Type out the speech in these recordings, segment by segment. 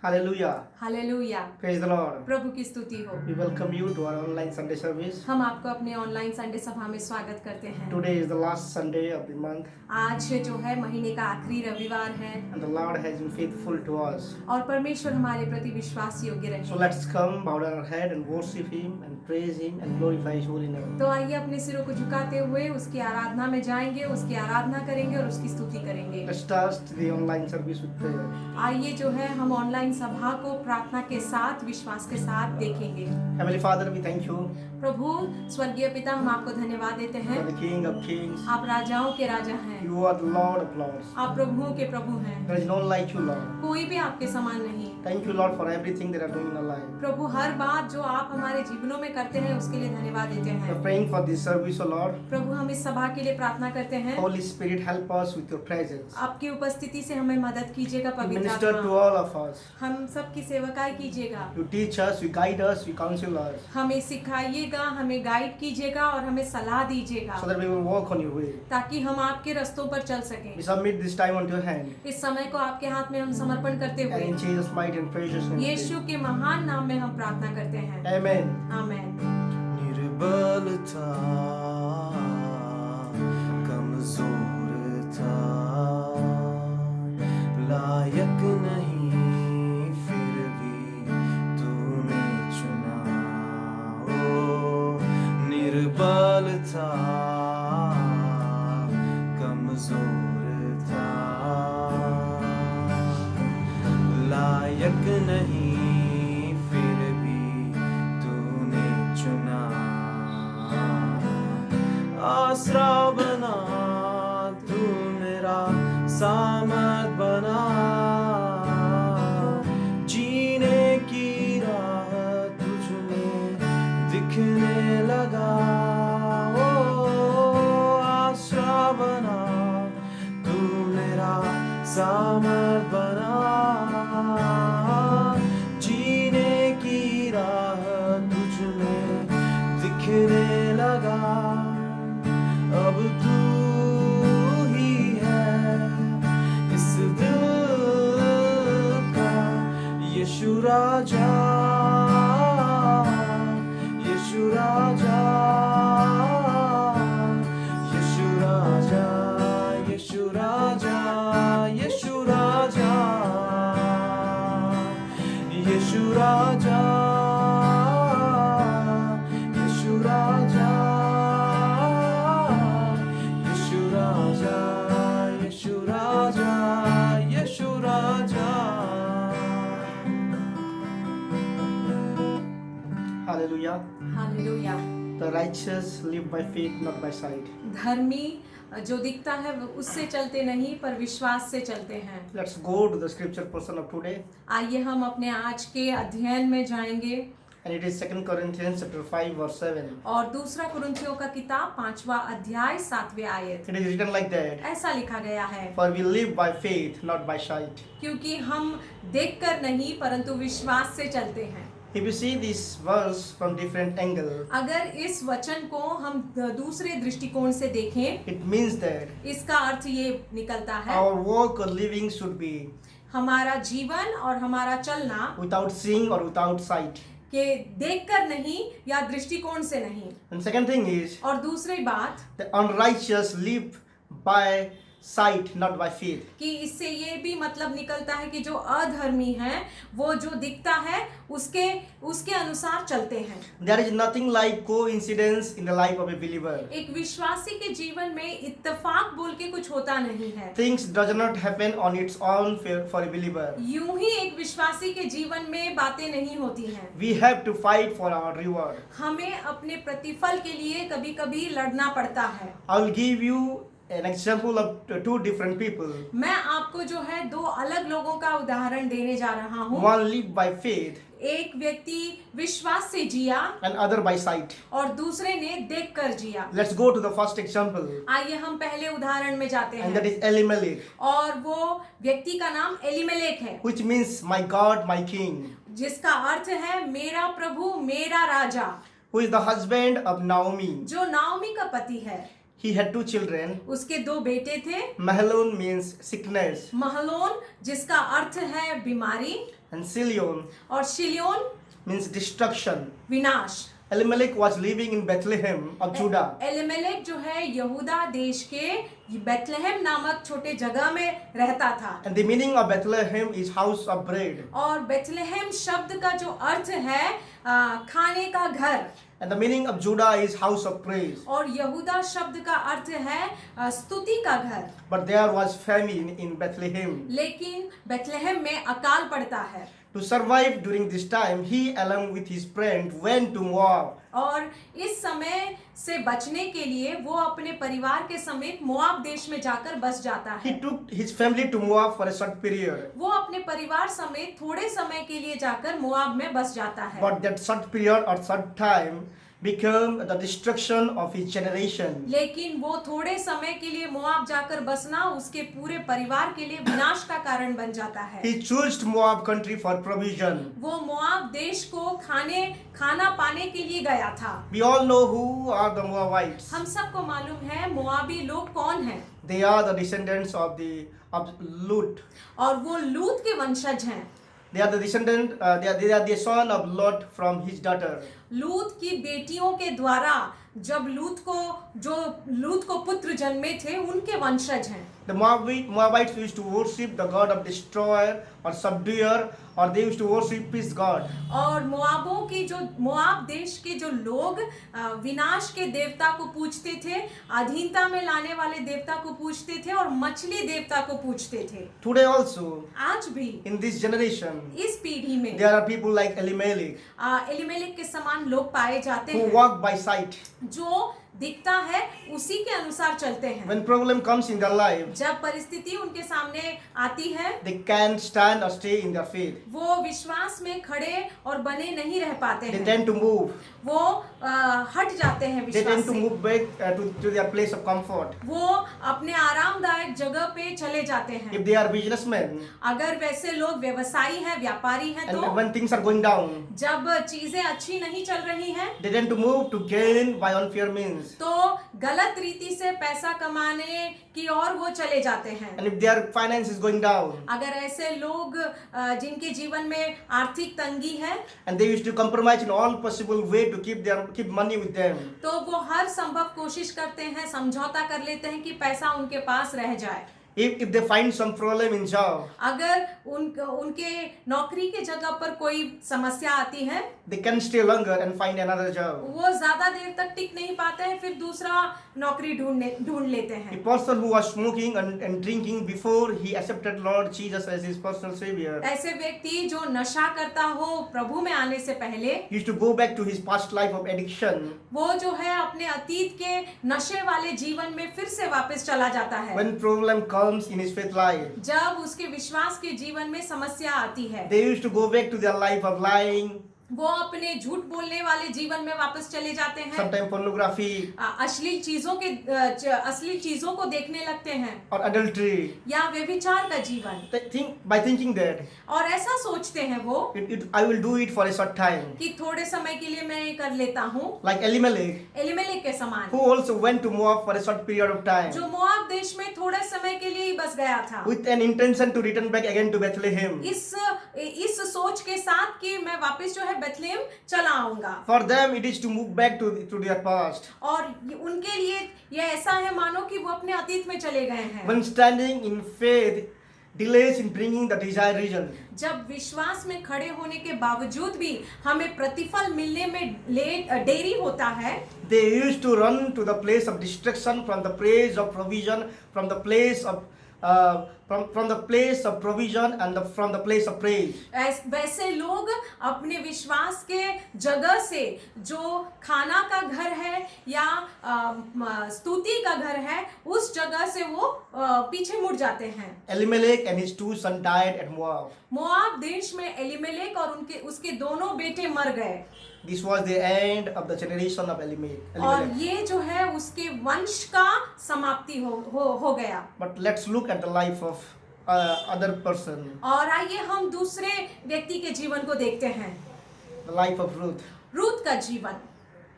Hallelujah. Hallelujah. Praise the Lord. प्रभु की स्तुति हो। We welcome you to our online Sunday service. हम आपको अपने ऑनलाइन संडे सभा में स्वागत करते हैं। Today is the last Sunday of the month आज जो है महीने का आखिरी रविवार है and the Lord has been faithful to us. और परमेश्वर हमारे प्रति विश्वास योग्य रहे। So let's come, bow down our head and worship Him and praise Him and glorify His holy name. तो आइए अपने सिरों को झुकाते हुए उसकी आराधना में जाएंगे, उसकी आराधना करेंगे और उसकी स्तुति करेंगे। Let's start the online service with prayer. आइए जो है हम ऑनलाइन सभा को प्रार्थना के साथ विश्वास के साथ देखेंगे। Heavenly Father, we thank you प्रभु स्वर्गीय पिता, हम आपको धन्यवाद देते for हैं। the King of Kings. आप राजाओं के राजा हैं, You are the Lord of Lords. आप प्रभुओं के प्रभु हैं, There is none like you, Lord. कोई भी आपके समान नहीं। Thank you, Lord, for everything that you are doing in our life. प्रभु हर बात जो आप हमारे जीवनों में करते हैं उसके लिए धन्यवाद देते We are हैं। praying for this service, O Lord. प्रभु हम इस सभा के लिए प्रार्थना करते हैं, Holy Spirit, help us with your presence. आपकी उपस्थिति से हमें मदद कीजिएगा। You पवित्र minister to आत्मा all of us. हम सबकी सेवकाई कीजिएगा, You teach us, you guide us, you counsel us, हमें सिखाइएगा, हमें गाइड कीजिएगा और हमें सलाह दीजिएगा so that we will walk on your way. ताकि हम आपके रास्तों पर चल सकें। We submit this time unto your hand. इस समय को आपके हाथ में हम समर्पण करते And in हुए Jesus' mighty and precious name. we यीशु के महान नाम में हम प्रार्थना करते हैं। pray. Amen. आमेन। निर्बल था, कमजोर था, लायक नहीं फिर भी तूने चुना। ओ निर्बल था, कमजोर था, लायक नहीं फिर भी तूने चुना। आसरा बना तू मेरा, सामत बना, जीने की राह तुझ में दिखने लगा। ओ आसरा बना तू मेरा, सामत बना, जीने की राह तुझ में दिखने लगा। अब तू ही है इस दिल का यीशु राजा, यीशु राजा, यीशु राजा, यीशु राजा, यीशु राजा, यीशु राजा, यीशु राजा, यीशु राजा, यीशु राजा, यीशु राजा। Hallelujah. Hallelujah. The righteous live by faith, not by sight. धर्मी जो दिखता है वो उससे चलते नहीं पर विश्वास से चलते हैं। Let's go to the scripture portion of today. आइए हम अपने आज के अध्ययन में जाएंगे And it is 2 Corinthians chapter 5 verse 7. और दूसरा कुरिन्थियों का किताब 5वां अध्याय 7वें आयत। It is written like that. ऐसा लिखा गया है, For we live by faith, not by sight. क्योंकि हम देखकर नहीं परंतु विश्वास से चलते हैं। If you see this verse from different angle, अगर इस वचन को हम दूसरे दृष्टिकोण से देखें, it means that इसका अर्थ ये निकलता है our walk or living should be हमारा जीवन और हमारा चलना without seeing or without sight. के देखकर नहीं या दृष्टिकोण से नहीं। And second thing is और दूसरी बात the unrighteous live by sight, not by faith. कि इससे ये भी मतलब निकलता है कि जो अधर्मी हैं वो जो दिखता है उसके अनुसार चलते हैं। There is nothing like coincidence in the life of a believer. एक विश्वासी के जीवन में इत्तेफाक बोल के कुछ होता नहीं है। Things does not happen on its own for a believer. यूं ही एक विश्वासी के जीवन में बातें नहीं होती हैं। We have to fight for our reward. हमें अपने प्रतिफल के लिए कभी-कभी लड़ना पड़ता है। I will give you an example of two different people. मैं आपको जो है दो अलग लोगों का उदाहरण देने जा रहा हूँ। One lived by faith एक व्यक्ति विश्वास से जिया and other by sight. और दूसरे ने देखकर जिया। Let's go to the first example, आइए हम पहले उदाहरण में जाते and that हैं is Elimelech, और वो व्यक्ति का नाम एलीमेलेक है, which means my God, my King, जिसका अर्थ है मेरा प्रभु मेरा राजा, who is the husband of Naomi. जो नाओमी का पति है। He had two children. उसके दो बेटे थे, Mahlon means sickness, महलोन जिसका अर्थ है बीमारी, and Silion और शिलियोन means destruction. विनाश। Elimelech was living in Bethlehem of Judah. Elimelech जो है यहूदा देश के बेथलेहेम नामक छोटे जगह में रहता था। And the meaning of Bethlehem is house of bread. और बेथलेहेम शब्द का जो अर्थ है खाने का घर। And the meaning of Judah is house of praise. और यहूदा शब्द का अर्थ है स्तुति का घर। But there was famine in Bethlehem. लेकिन बेथलेहेम में अकाल पड़ता है। To survive during this time, he along with his friend went to Moab. और इस समय से बचने के लिए वो अपने परिवार के समेत मोआब देश में जाकर बस जाता है। He took his family to Moab for a short period. वो अपने परिवार समेत थोड़े समय के लिए जाकर मोआब में बस जाता है। But that short period or short time became the destruction of his generation. लेकिन वो थोड़े समय के लिए मोआब जाकर बसना उसके पूरे परिवार के लिए विनाश का कारण बन जाता है। He chose Moab country for provision. वो मोआब देश को खाना पाने के लिए गया था। We all know who are the Moabites. हम सबको मालूम है मोआबी लोग कौन हैं। They are the descendants of Lut. और वो लूत के वंशज हैं। They are the descendant. They are the son of Lot from his daughter. लूत की बेटियों के द्वारा जब लूत को पुत्र जन्मे थे उनके वंशज हैं। The Moabites used to worship the god of destroyer or subduer, or they used to worship peace god. और मोआब देश के जो लोग विनाश के देवता को पूजते थे, अधीनता में लाने वाले देवता को पूजते थे और मछली देवता को पूजते थे। Today also, आज भी in this generation, इस पीढ़ी में there are people like Elimelech Elimelech के समान लोग पाए जाते who हैं walk by sight. जो दिखता है उसी के अनुसार चलते हैं। When problem comes in their life, जब परिस्थिति उनके सामने आती है they can't stand or stay in their faith. वो विश्वास में खड़े और बने नहीं रह पाते They हैं। tend to move. वो हट जाते हैं They tend विश्वास to से। move back to their place of comfort. वो अपने आरामदायक जगह पे चले जाते हैं। If they are businessmen, अगर वैसे लोग व्यवसायी हैं, व्यापारी हैं, and तो when things are going down, जब चीजें अच्छी नहीं चल रही हैं they tend to move to gain by unfair means. तो गलत रीति से पैसा कमाने की ओर वो चले जाते हैं। And if their finance is going down, अगर ऐसे लोग जिनके जीवन में आर्थिक तंगी है and they used to compromise in all possible way to keep money with them, तो वो हर संभव कोशिश करते हैं, समझौता कर लेते हैं कि पैसा उनके पास रह जाए। if they find some problem in job, अगर उनके नौकरी के जगह पर कोई समस्या आती है they can stay longer and find another job. वो ज्यादा देर तक टिक नहीं पाते हैं, फिर दूसरा नौकरी ढूंढ लेते A हैं। person who was smoking and drinking before he accepted Lord Jesus as his personal savior ऐसे व्यक्ति जो नशा करता हो प्रभु में आने से पहले used to go back to his past life of addiction. वो जो है अपने अतीत के नशे वाले जीवन में फिर से वापस चला जाता है। When problem comes in his faith life, जब उसके विश्वास के जीवन में समस्या आती है they used to go back to their life of lying, वो अपने झूठ बोलने वाले जीवन में वापस चले जाते हैं। sometimes pornography अश्लील चीजों को देखने लगते हैं or adultery. या व्यभिचार का जीवन। By thinking that और ऐसा सोचते हैं वो I will do it for a short time, कि थोड़े समय के लिए मैं ये कर लेता हूँ। like Elimelech, एलिमेलेक के समान who also went to Moab for a short period of time, जो मोआब देश में थोड़े समय के लिए ही बस गया था, with an intention to return back again to Bethlehem. इस सोच के साथ कि मैं वापस जो है बेथलेहेम चला आऊंगा। For them, it is to move back to their past. और उनके लिए ये ऐसा है मानो कि वो अपने अतीत में चले गए हैं। When standing in faith delays in bringing the desired result, जब विश्वास में खड़े होने के बावजूद भी हमें प्रतिफल मिलने में देरी होता है, they used to run to the place of destruction from the place of provision, from the place of from the place of provision and from the place of praise. वैसे लोग अपने विश्वास के जगह से जो खाना का घर है या स्तुति का घर है उस जगह से वो पीछे मुड़ जाते हैं। Elimelech and his two sons died at Moab. Moab देश में एलिमेलेक और उसके दोनों बेटे मर गए। This was the end of the generation of Elimelech. और ये जो है उसके वंश का समाप्ति हो गया। But let's look at the life of other person, और आइए हम दूसरे व्यक्ति के जीवन को देखते हैं। the life of Ruth. Ruth का जीवन।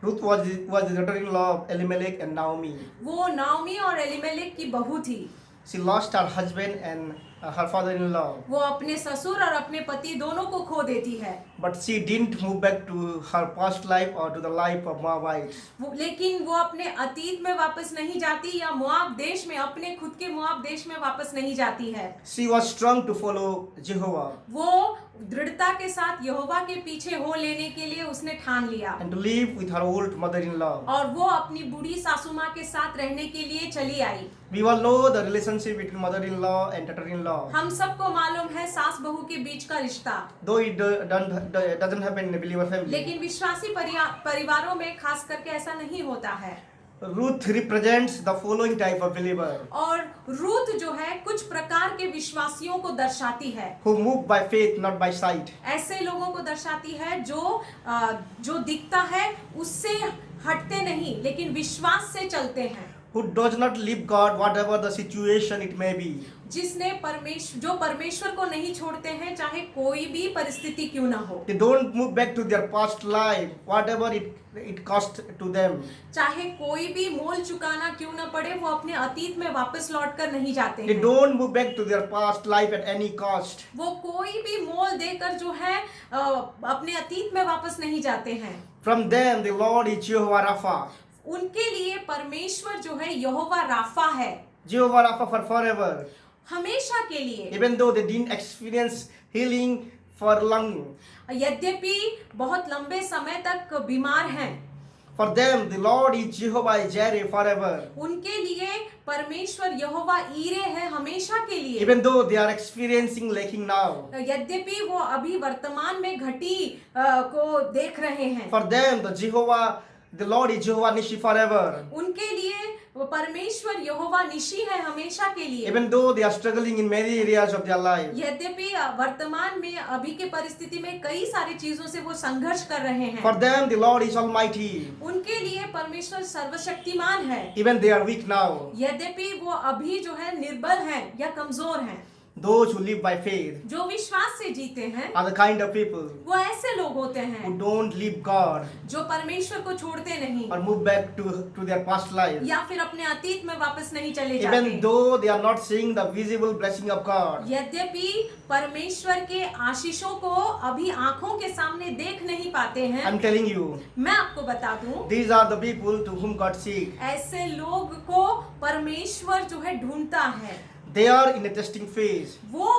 Ruth was the daughter-in-law of Elimelech and Naomi. वो नाओमी और एलिमेलेक की बहू थी। She lost her husband and her father-in-law. वो अपने ससुर और अपने पति दोनों को खो देती है। But she didn't move back to her past life or to the life of Moabites. लेकिन वो अपने अतीत में वापस नहीं जाती या मोआब देश में, अपने खुद के मोआब देश में वापस नहीं जाती है। She was strong to follow Jehovah वो दृढ़ता के साथ यहोवा के पीछे हो लेने के लिए उसने ठान लिया and to live with her old mother-in-law. और वो अपनी बूढ़ी सासू माँ के साथ रहने के लिए चली आई। We all know the relationship between mother-in-law and daughter-in-law. हम सबको मालूम है सास बहू के बीच का रिश्ता, Though it doesn't happen in a believer family. लेकिन विश्वासी परिवारों में खास करके ऐसा नहीं होता है। Ruth represents the following type of believer और रूथ जो है कुछ प्रकार के विश्वासियों को दर्शाती है, who move by faith, not by sight. ऐसे लोगों को दर्शाती है जो दिखता है उससे हटते नहीं लेकिन विश्वास से चलते हैं, Who does not leave God whatever the situation it may be. जो परमेश्वर को नहीं छोड़ते हैं चाहे कोई भी परिस्थिति क्यों ना हो, They don't move back to their past life, whatever it cost to them. चाहे कोई भी मोल चुकाना क्यों ना पड़े, वो अपने अतीत में वापस लौट कर नहीं जाते They हैं। don't move back to their past life at any cost. वो कोई भी मोल देकर जो है अपने अतीत में वापस नहीं जाते हैं। From them, the Lord is Jehovah Rapha. उनके लिए परमेश्वर जो है यहोवा राफा है, Jehovah Rapha for forever. हमेशा के लिए। Even though they didn't experience healing for long. यद्यपि बहुत लंबे समय तक बीमार हैं, For them, the Lord is Jehovah Jireh forever. उनके लिए परमेश्वर यहोवा ईरे है हमेशा के लिए। Even though they are experiencing lacking now. यद्यपि वो अभी वर्तमान में घटी को देख रहे हैं, For them, the Lord is Jehovah Nishi forever. उनके लिए वो परमेश्वर यहोवा निशी है हमेशा के लिए। Even though they are struggling in many areas of their life. यद्यपि वर्तमान में अभी के परिस्थिति में कई सारी चीजों से वो संघर्ष कर रहे हैं, For them, the Lord is Almighty. उनके लिए परमेश्वर सर्वशक्तिमान है। Even they are weak now. यद्यपि वो अभी जो है निर्बल हैं या कमजोर हैं, Those who live by faith जो विश्वास से जीते हैं are the kind of people वो ऐसे लोग होते who हैं don't leave God जो परमेश्वर को छोड़ते नहीं or move back to their past life. या फिर अपने अतीत में वापस नहीं चले Even जाते। though they are not seeing the visible blessing of God. यद्यपि परमेश्वर के आशीषों को अभी आंखों के सामने देख नहीं पाते हैं, I'm telling you, मैं आपको बता दूं, these are the people to whom God seeks. ऐसे लोग को परमेश्वर जो है ढूंढता है। They are in a testing phase वो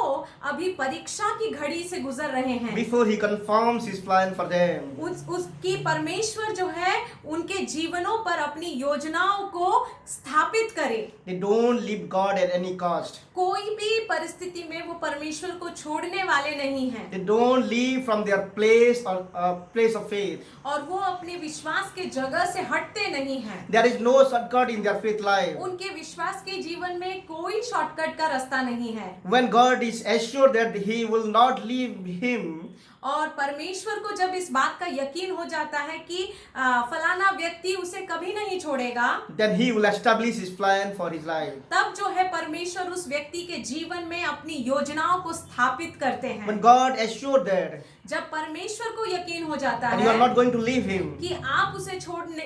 अभी परीक्षा की घड़ी से गुजर रहे हैं। before He confirms His plan for them. उसकी परमेश्वर जो है उनके जीवनों पर अपनी योजनाओं को स्थापित करे। They don't leave God at any cost. कोई भी परिस्थिति में वो परमेश्वर को छोड़ने वाले नहीं हैं They don't leave from their place or place of faith. और वो अपने विश्वास के जगह से हटते नहीं हैं। There is no shortcut in their faith life. उनके विश्वास के जीवन में कोई शॉर्टकट का रास्ता नहीं है। When God is assured that He will not leave him, और परमेश्वर को जब इस बात का यकीन हो जाता है कि फलाना व्यक्ति उसे कभी नहीं छोड़ेगा, then He will establish His plan for his life. तब जो है परमेश्वर उस व्यक्ति के जीवन में अपनी योजनाओं को स्थापित करते हैं। When God assured that जब परमेश्वर को यकीन हो जाता and you are है not going to leave Him कि आप उसे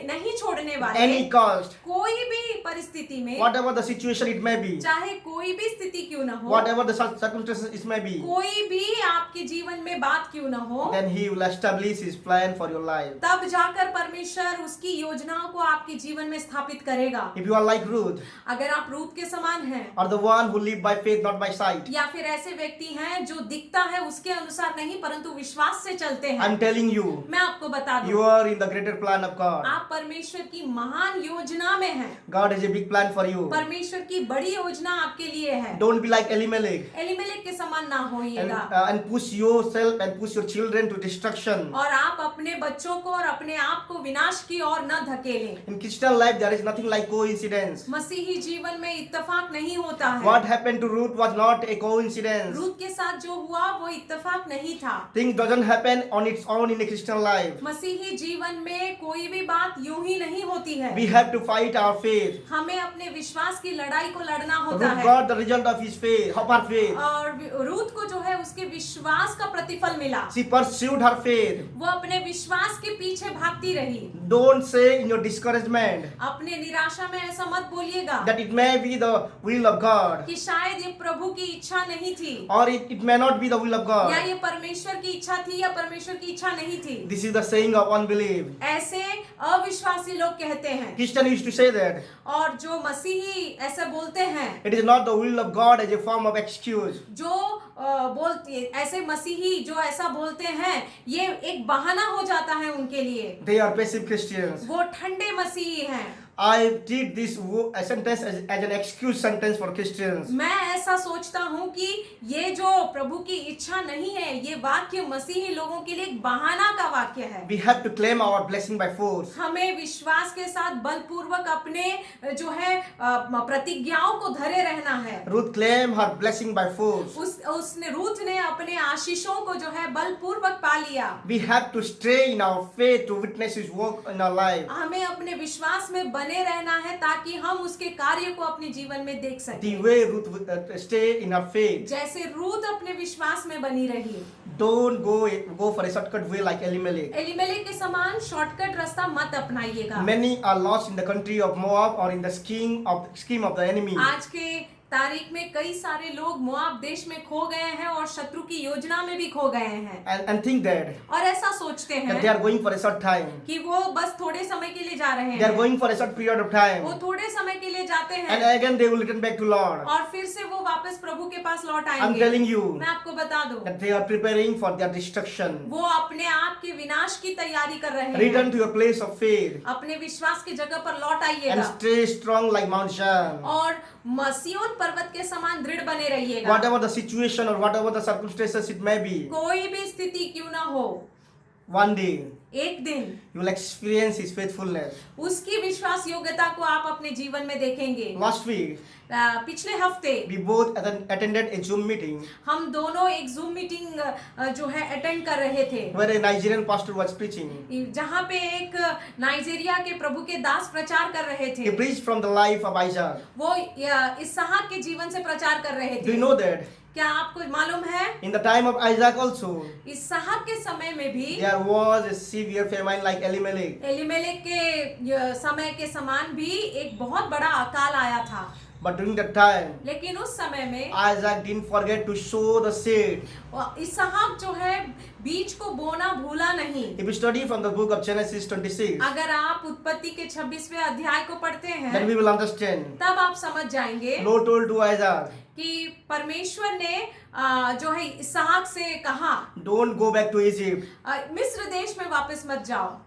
नहीं छोड़ने वाले, any cost, कोई भी परिस्थिति में, whatever the situation it may be, चाहे कोई भी स्थिति क्यों न हो, whatever the circumstances it may be, कोई भी आपके जीवन में बात क्यों न हो, then He will establish His plan for your life. तब जाकर परमेश्वर उसकी योजनाओं को आपके जीवन में स्थापित करेगा। If you are like Ruth, अगर आप रूत के समान हैं or the one who live by faith not by sight, या फिर ऐसे व्यक्ति हैं जो दिखता है उसके अनुसार नहीं परंतु विश्वास से चलते हैं, I'm telling you, मैं आपको बता you दूं, are in the greater plan of God. आप परमेश्वर की महान योजना में हैं। God has a big plan for you. परमेश्वर की बड़ी योजना आपके लिए है। Don't be like Elimelech Elimelech के समान ना and, होइएगा and push yourself and push your children to destruction. और आप अपने बच्चों को और अपने आप को विनाश की ओर न धकेलें। In Christian life, there is nothing like coincidence. मसीही जीवन में इत्तेफाक नहीं होता है। What happened to Ruth was not a coincidence. Ruth के साथ जो हुआ वो इत्तेफाक नहीं था। Things doesn't happen on its own in a Christian life. मसीही जीवन में कोई भी बात यूं ही नहीं होती है। We have to fight our faith. हमें अपने विश्वास की लड़ाई को लड़ना होता Ruth है। got got the result of his faith, of her faith. और रूथ को जो है उसके विश्वास का प्रतिफल मिला। She pursued her faith. वो अपने विश्वास के पीछे भागती रही। Don't say in your discouragement अपने निराशा में ऐसा मत बोलिएगा that it may be the will of God, कि शायद ये प्रभु की इच्छा नहीं थी, or it may not be the will of या God. ये परमेश्वर की इच्छा थी या परमेश्वर की इच्छा नहीं थी। This is the saying of unbelief. ऐसे अविश्वासी लोग कहते हैं, Christian used to say that. और जो मसीही ऐसे बोलते हैं, It is not the will of God as a form of excuse. जो बोलते ऐसे मसीही जो ऐसा बोलते हैं, ये एक बहाना हो जाता है उनके लिए। They are passive Christians. वो ठंडे मसीही हैं। I treat this sentence as an excuse sentence for Christians. मैं ऐसा सोचता हूँ कि ये जो प्रभु की इच्छा नहीं है, ये वाक्य मसीही लोगों के लिए एक बहाना का वाक्य है। We have to claim our blessing by force. हमें विश्वास के साथ बलपूर्वक अपने जो है प्रतिज्ञाओं को धरे रहना है। Ruth claimed her blessing by force. उसने रूथ ने अपने आशीषों को जो है बलपूर्वक पा लिया। We have to stay in our faith to witness His work in our life. हमें अपने विश्वास में बने रहना है ताकि हम उसके कार्य को अपने जीवन में देख The सकें। way Ruth stay in her faith. जैसे रूथ अपने विश्वास में बनी रही। Don't go for a shortcut way like Elimelech. Elimelech के समान शॉर्टकट रास्ता मत अपनाइएगा। Many are lost in the country of Moab or in the scheme of the enemy. आज के तारीख में कई सारे लोग मोआब देश में खो गए हैं और शत्रु की योजना में भी खो गए हैं, And think that और ऐसा सोचते they हैं are going for a short time. कि वो बस थोड़े समय के लिए जा रहे They are हैं, going for a short period of time. वो थोड़े समय के लिए जाते And हैं again they will return back to Lord. और फिर से वो वापस प्रभु के पास लौट I'm आएंगे। telling you मैं आपको बता दूं, that they are preparing for their destruction. वो अपने आप के विनाश की तैयारी कर रहे Return हैं। to your place of faith अपने विश्वास की जगह पर लौट and आइएगा stay strong like Mount Zion. और सिय्योन पर्वत के समान दृढ़ बने रहिएगा। Whatever the situation or whatever the circumstances it may be, कोई भी स्थिति क्यों ना हो, one day एक दिन you will experience His faithfulness. उसकी विश्वास योग्यता को आप अपने जीवन में देखेंगे। Last week पिछले हफ्ते we both attended a Zoom meeting हम दोनों एक जूम मीटिंग जो है अटेंड कर रहे थे, where a Nigerian pastor was preaching. जहाँ पे एक नाइजीरिया के प्रभु के दास प्रचार कर रहे He थे। preached from the life of Isaac. वो इसहाक के जीवन से प्रचार कर रहे Do you थे। know that क्या आपको मालूम है, in the time of Isaac also इसहाक के समय में भी there was a severe famine like Elimelech. Elimelech के समय के समान भी एक बहुत बड़ा अकाल आया था, But during that time, लेकिन उस समय में Isaac didn't forget to sow the seed. इसहाक जो है बीज को बोना भूला नहीं। If you study from the book of Genesis 26, अगर आप उत्पत्ति के 26वें अध्याय को पढ़ते then हैं, we will understand. तब आप समझ जाएंगे Lord told to Isaac, कि परमेश्वर ने जो है इसहाक से कहा, don't go back to Egypt, मिस्र देश में वापस मत जाओ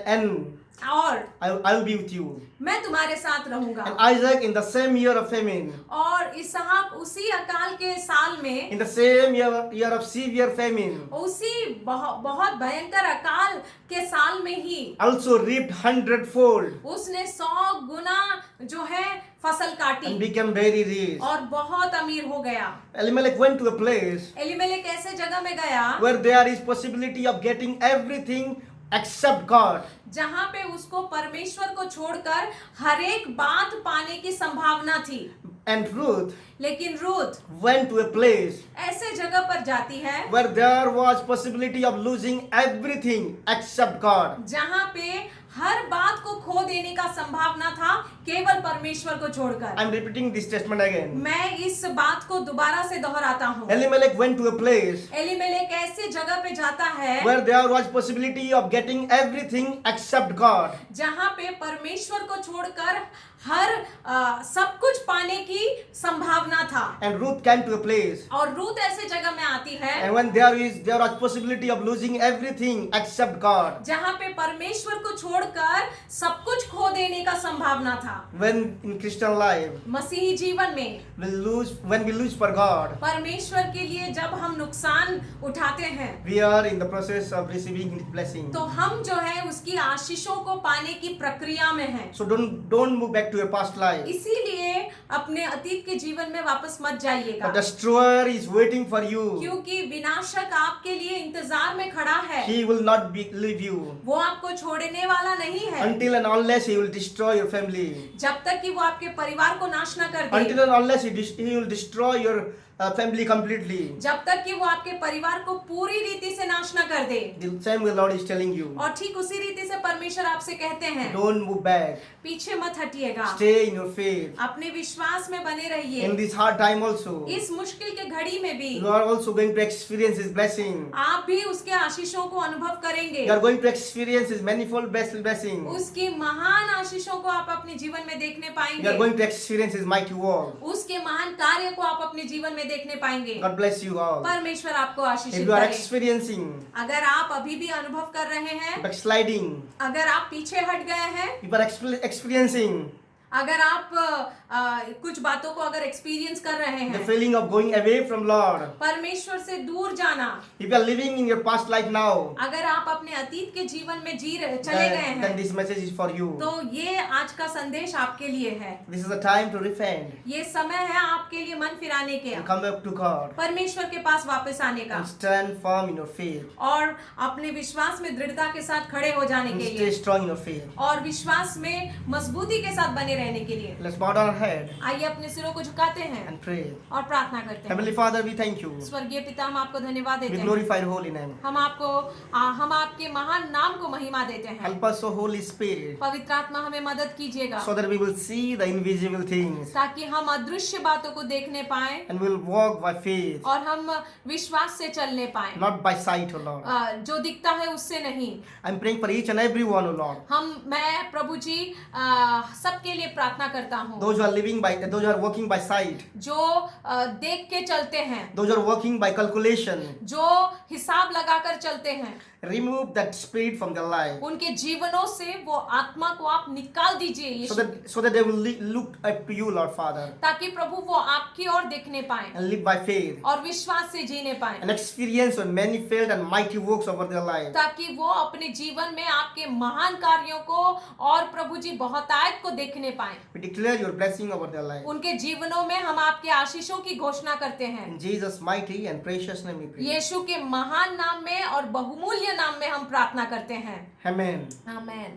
and और I will be with you. मैं तुम्हारे साथ रहूंगा। And Isaac in the same year of famine, और इसहाक उसी अकाल के साल में, in the same year of severe famine, उसी बहुत भयंकर अकाल के साल में ही also reaped 100-fold उसने 100 गुना जो है फसल and काटी became very rich. और बहुत अमीर हो गया। Elimelech went to a place Elimelech ऐसे जगह में गया where there is possibility of getting everything except God. जहाँ पे उसको परमेश्वर को छोड़कर हर एक बात पाने की संभावना थी। And Ruth लेकिन Ruth went to a place ऐसे जगह पर जाती है where there was possibility of losing everything except God. जहाँ पे हर बात को खो देने का संभावना था केवल परमेश्वर को छोड़कर। I'm repeating this statement again. मैं इस बात को दोबारा से दोहराता हूँ। Elimelech went to a place Elimelech ऐसे जगह पे जाता है where there was possibility of getting everything except God. जहाँ पे परमेश्वर को छोड़कर हर सब कुछ पाने की संभावना था। And Ruth came to a place और रूथ ऐसे जगह में आती है and when there was possibility of losing everything except God. जहाँ पे परमेश्वर को छोड़कर सब कुछ खो देने का संभावना था। When in Christian life मसीही जीवन में when we lose for God, परमेश्वर के लिए जब हम नुकसान उठाते हैं we are in the process of receiving His blessing. तो हम जो है उसकी आशीषों को पाने की प्रक्रिया में हैं। So don't move back to your past life. इसीलिए अपने अतीत के जीवन में वापस मत जाइएगा, The destroyer is waiting for you. क्योंकि विनाशक आपके लिए इंतजार में खड़ा है। He will not leave you वो आपको छोड़ने वाला नहीं है until and unless he will destroy your family. जब तक कि वो आपके परिवार को नाश न कर Until they, and unless he will destroy your family completely. जब तक कि वो आपके परिवार को पूरी रीति से नाश न कर दे। The same way Lord is telling you. और ठीक उसी रीति से परमेश्वर आपसे कहते हैं, Don't move back. पीछे मत हटिएगा, Stay in your faith. अपने विश्वास में बने रहिए। In this hard time also, इस मुश्किल के घड़ी में भी you are also going to experience His blessing. आप भी उसके आशीषों को अनुभव करेंगे। You are going to experience His manifold blessing. उसकी महान आशीषों को आप अपने जीवन में देखने You are पाएंगे। going to experience His mighty work. उसके महान कार्य को आप अपने जीवन में देखने पाएंगे। God bless you all. परमेश्वर आपको If आशीषित you are करे। experiencing अगर आप अभी भी अनुभव कर रहे हैं, backsliding, अगर आप पीछे हट गए हैं, if you are experiencing अगर आप कुछ बातों को अगर एक्सपीरियंस कर रहे the हैं, feeling of going away from Lord, परमेश्वर से दूर जाना, if you are living in your past life now, अगर आप अपने अतीत के जीवन में चले गए then हैं, this message is for you. तो ये आज का संदेश आपके लिए है। This is the time to repent ये समय है आपके लिए मन फिराने के, and come back to God परमेश्वर के पास वापस आने का, and stand firm in your faith और अपने विश्वास में दृढ़ता के साथ खड़े हो जाने and के stay लिए, strong in your faith. और विश्वास में मजबूती के साथ बने रहने के लिए। Let's bow down our head आइए अपने सिरों को झुकाते हैं and pray. और प्रार्थना करते हैं। Heavenly Father, we thank you. स्वर्गीय पिता, हम आपको धन्यवाद We देते हैं। glorify your holy name. हम आपके महान नाम को महिमा देते हैं। Help us, O Holy Spirit, पवित्र आत्मा हमें मदद कीजिएगा, so that we will see the invisible things ताकि हम अदृश्य बातों को देखने पाएं and will walk by faith, और हम विश्वास से चलने पाएं, not by sight, O Lord. जो दिखता है उससे नहीं। I'm praying for each and every one, O Lord. मैं प्रभु जी सबके लिए प्रार्थना करता हूँ, Those who are walking by sight, जो देख के चलते हैं, those who are walking by calculation, जो हिसाब लगाकर चलते हैं, remove that spirit from their life, उनके जीवनों से वो आत्मा को आप निकाल दीजिए यीशु, so that they will look up to you, Lord Father, ताकि प्रभु वो आपकी ओर देखने पाए and live by faith और विश्वास से जीने पाए, and experience your manifold and mighty works over their life. ताकि वो अपने जीवन में आपके महान कार्यों को और प्रभु जी बहुतायत को देखने पाए। We declare your blessing over their life. उनके जीवनों में हम आपके आशीषों की घोषणा करते हैं। In Jesus' mighty and precious name we pray. यीशु के महान नाम में और बहुमूल्य नाम में हम प्रार्थना करते हैं। Amen. आमेन।